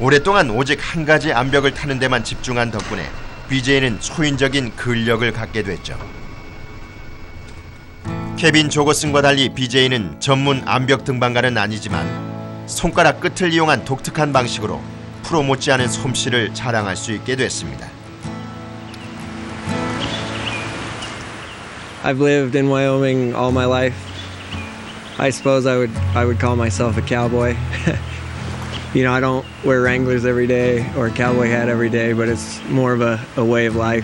오랫동안 오직 한 가지 암벽을 타는 데만 집중한 덕분에 BJ는 소인적인 근력을 갖게 됐죠. 케빈 조거슨과 달리 BJ는 전문 암벽 등반가는 아니지만 손가락 끝을 이용한 독특한 방식으로 프로 못지않은 솜씨를 자랑할 수 있게 됐습니다. I've lived in Wyoming all my life. I suppose I would call myself a cowboy. You know, I don't wear Wranglers every day or a cowboy hat every day, but it's more of a way of life.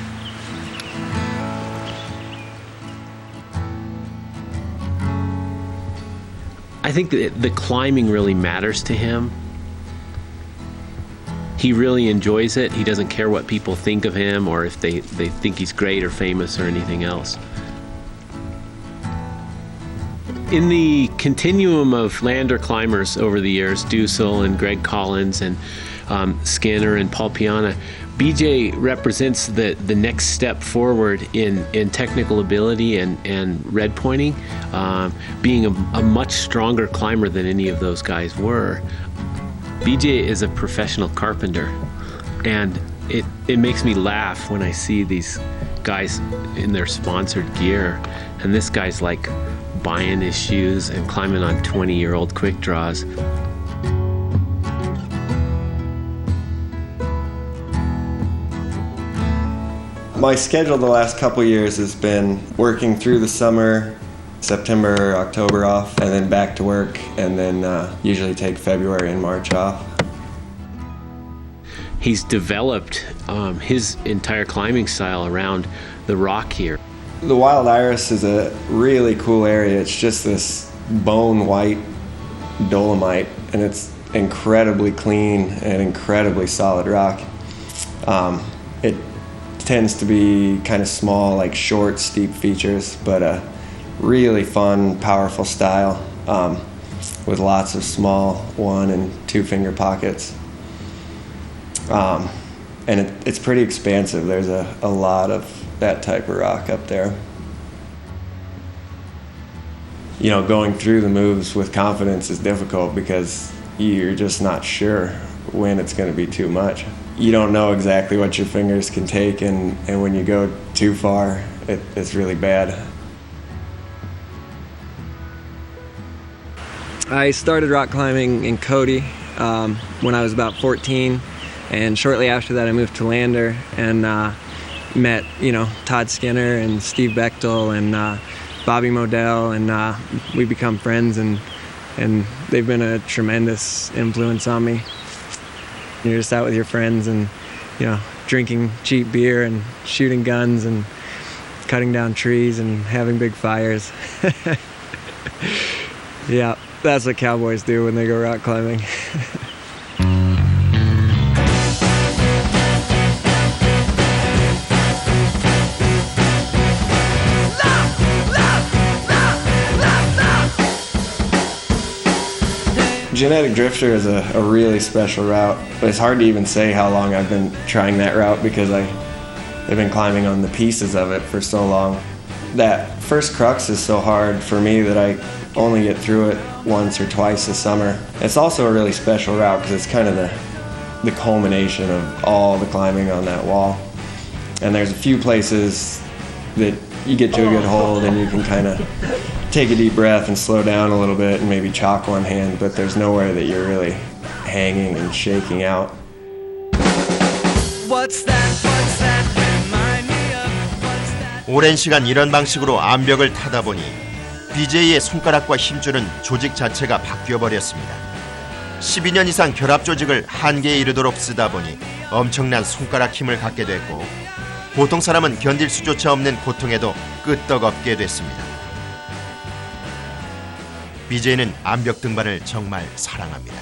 I think that the climbing really matters to him. He really enjoys it. He doesn't care what people think of him or if they think he's great or famous or anything else. In the continuum of Lander climbers over the years, Dussel and Greg Collins and Skinner and Paul Piana, BJ represents the next step forward in technical ability and red pointing, being a much stronger climber than any of those guys were. BJ is a professional carpenter, and it makes me laugh when I see these guys in their sponsored gear, and this guy's like buying his shoes and climbing on 20-year-old quick draws. My schedule the last couple years has been working through the summer, September, October off, and then back to work, and then usually take February and March off. He's developed his entire climbing style around the rock here. The Wild Iris is a really cool area. It's just this bone white dolomite, and it's incredibly clean and incredibly solid rock. It tends to be kind of small, like short, steep features, but a really fun, powerful style with lots of small 1 and 2 finger pockets. And it's pretty expansive. There's a lot of that type of rock up there. You know, going through the moves with confidence is difficult because you're just not sure when it's going to be too much. You don't know exactly what your fingers can take, and when you go too far, it's really bad. I started rock climbing in Cody when I was about 14, and shortly after that I moved to Lander and met, Todd Skinner and Steve Bechtel and Bobby Modell, and we become friends, and they've been a tremendous influence on me. You're just out with your friends and, drinking cheap beer and shooting guns and cutting down trees and having big fires. Yeah, that's what cowboys do when they go rock climbing. Genetic Drifter is a really special route. It's hard to even say how long I've been trying that route because I've been climbing on the pieces of it for so long. That first crux is so hard for me that I only get through it once or twice a summer. It's also a really special route because it's kind of the culmination of all the climbing on that wall. And there's a few places that you get to a good hold and you can kind of take a deep breath and slow down a little bit and maybe chalk one hand, but there's nowhere that you're really hanging and shaking out. What's that? Remind me of what's that? 오랜 시간 이런 방식으로 암벽을 타다 보니 BJ의 손가락과 힘줄은 조직 자체가 바뀌어버렸습니다. 12년 이상 결합 조직을 한계에 이르도록 쓰다 보니 엄청난 손가락 힘을 갖게 됐고 보통 사람은 견딜 수조차 없는 고통에도 끄떡없게 됐습니다. BJ는 암벽 등반을 정말 사랑합니다.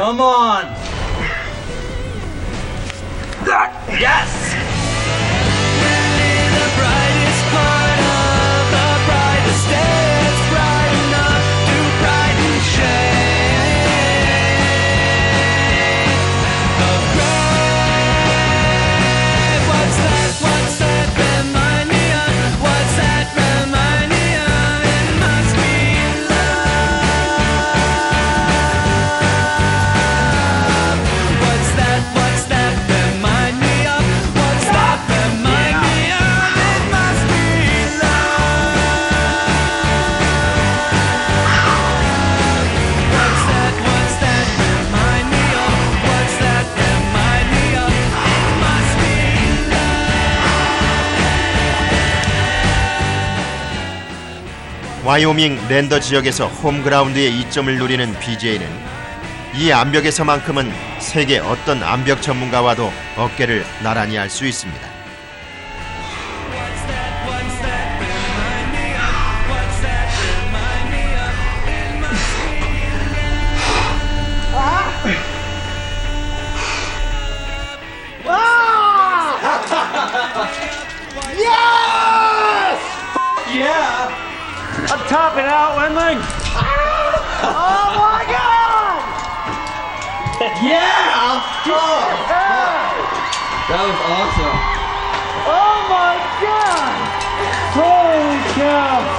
Come on! Yes! The brightest part of the brightest day is bright enough to brighten shade of gray. What's that remind me of? What's that remind me of? It must be love. What's that remind me of? What's that remind me of? It must be love. What's that remind me of? What's that remind me of? It must be 와이오밍 랜더 지역에서 홈그라운드의 이점을 누리는 BJ는 이 암벽에서만큼은 세계 어떤 암벽 전문가와도 어깨를 나란히 할 수 있습니다. What's that remind me of? What's that remind me of? It must Yeah! I'm topping out, Wendling! Oh my god! Yeah! That was awesome. Oh my god! Holy cow!